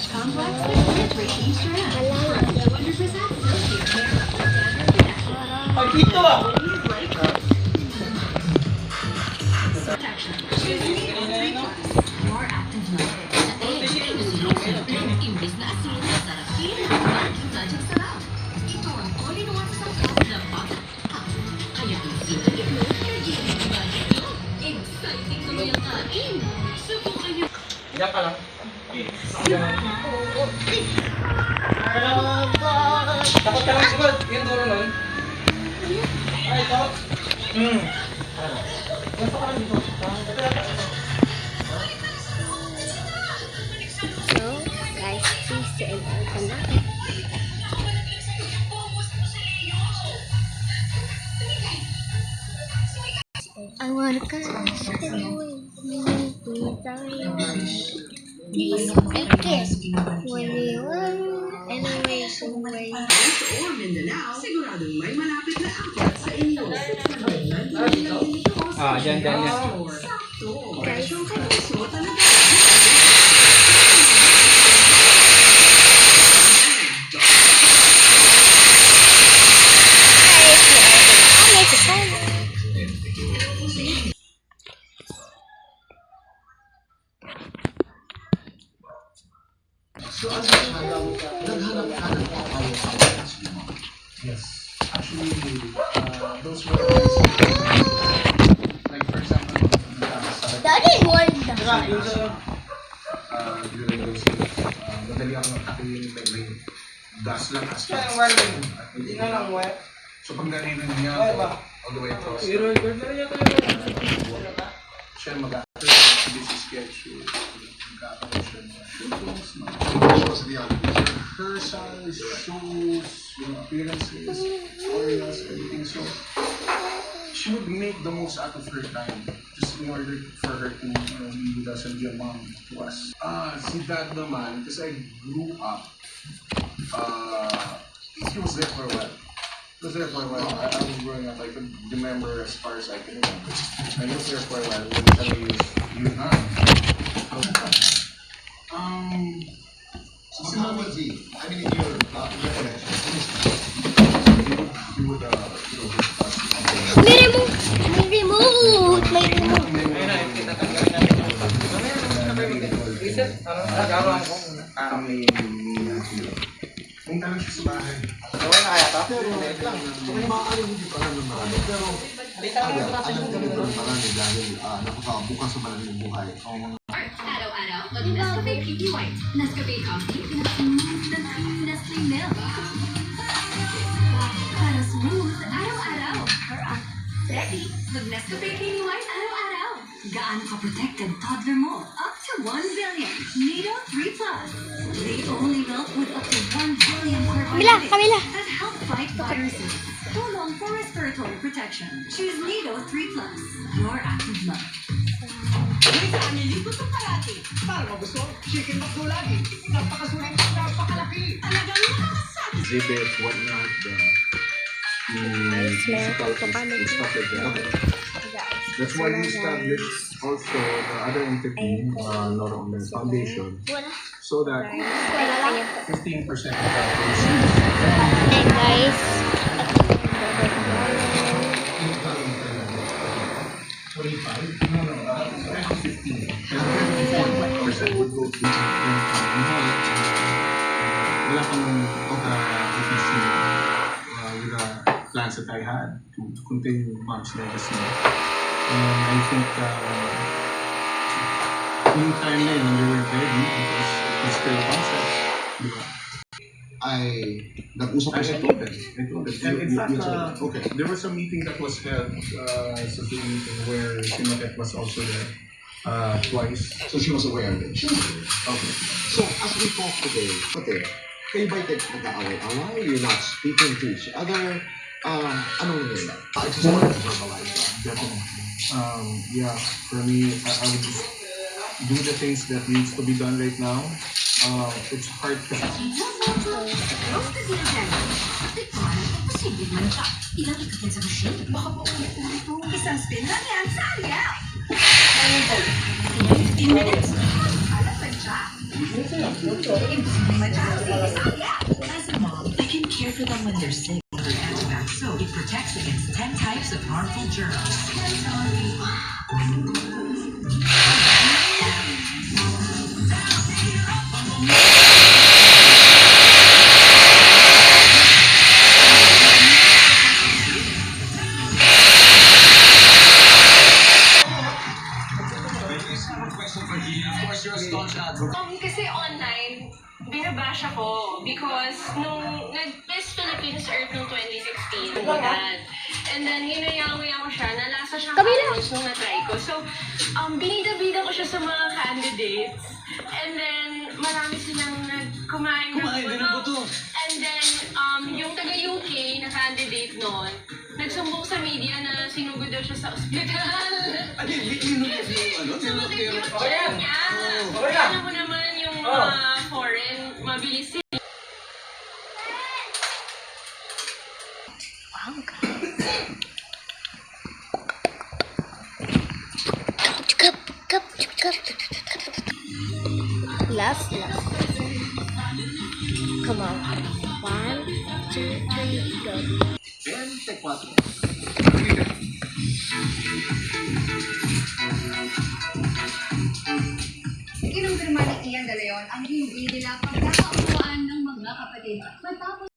Massage Complex with Ricky Strand. For 100% silicone hair. Ay, dito ah! Protection. Choose Nido 3 Plus. More active look. Imbis na asin, sarap din. Magic sarap. Ito ang all-in-one sarap na bata. Kaya isipin mo, nagiging magic mo. Exciting na may kain. Subukan niyo. Iyak ka lang. Takot ka lang sigod. Yung duro nun. Ay, ito. Gusto ka lang dito. So, guys, please send out ka na. I wanna catch the wind. These kiss when you run and away away. Or Mindanao, siguradong may malapit na outlet sa inyo. Dyan. Sakto. Presyo ka puso talaga. So as naghanap ka ng Yes. Actually, those were like for example, Daddy won the during those madali ako nakakainin may gas lang as Kaya ang warning. Hindi na lang wet. So pag narinig niya Ay, ako, ba? all the way across, I-record na rin yata yung siya mag-after busy schedule, mag-after siya rehearsals, shows, appearances, tutorials, everything. So she would make the most out of her time just in order for her to be with us and be a mom to us. Si dad naman, because I grew up, he was there for a while. I was growing up, I could remember as far as I can remember. I was there for a while when I was yun na. So how was he? I mean, in your recollection, You would May remote! May remote! Ayun na, itatanggalin natin. Reset? Nagawa ko muna. kung talagang siya sa bahay. Gawin na kaya ito? wait lang. So may maaaring hindi pa lang ng marami. Pero alam ko ng marami dahil nakakabukas sa maraming buhay. Araw-araw, pag Nescafe Creamy White. Nescafe Coffee, pinaka-smooth ng creamy Nestle Milk. Para smooth, araw-araw. Ready? Mag Nescafe Creamy White, araw-araw. Gaano ka-protected toddler mo? Up to 1 billion. Nido 3 Plus. The only milk with up to 1 billion Camila! that help fight viruses. Tulong for respiratory protection. Choose Nido 3 Plus. Your active love. Nilipot sa parati. Para magusto, chicken McDo lagi. Napakasulit, napakalaki. Talagang nakakasabi. Exhibits, whatnot, the musical and stuff like that. That's why we established also the other entity, Nora Online Foundation, so that 15% of our proceeds And guys, 25? No, 15. 15% would go to wala pang EPC with the plans that I had to continue Mom's legacy. And I think yung time na yun, we were ready because it's still a concept. Diba? nag-usap ko sa I told them. And in fact, okay. there was a meeting that was held, sa Zoom meeting where Sinotet was also there twice. So she was aware of it. Sure. Okay. So as we talk today, kayo ba'y nag-aaway-away? You're not speaking to each other? Ano nangyayari? I just want to verbalize that. Definitely. Yeah, for me, I would just do the things that needs to be done right now. It's hard to Isang spin lang yan, sayang. 15 minutes. Alam ba siya? As a mom, I can care for them when they're sick. Antivax soap, it protects against 10 types of harmful germs. Kasi online, binabash ako because nung nag-Miss Philippines Earth noong 2016, God. And then, ginayaway ako siya, nalasa siya karos nung na-try ko. So, binida-bida ko siya sa mga candidates. And then, marami silang kumain din ng buto. And then, yung taga-UK na candidate noon, nagsumbong sa media na sinugod daw siya sa ospital. Sumakit yung tiyan niya. Alam mo naman yung foreign, mabilis sila. Last. Come on. 1, 2, 3, go. And take 4. Kinumpirma ni Ian De Leon ang hindi nila pagkakaupuan ng mga kapatid. Matapos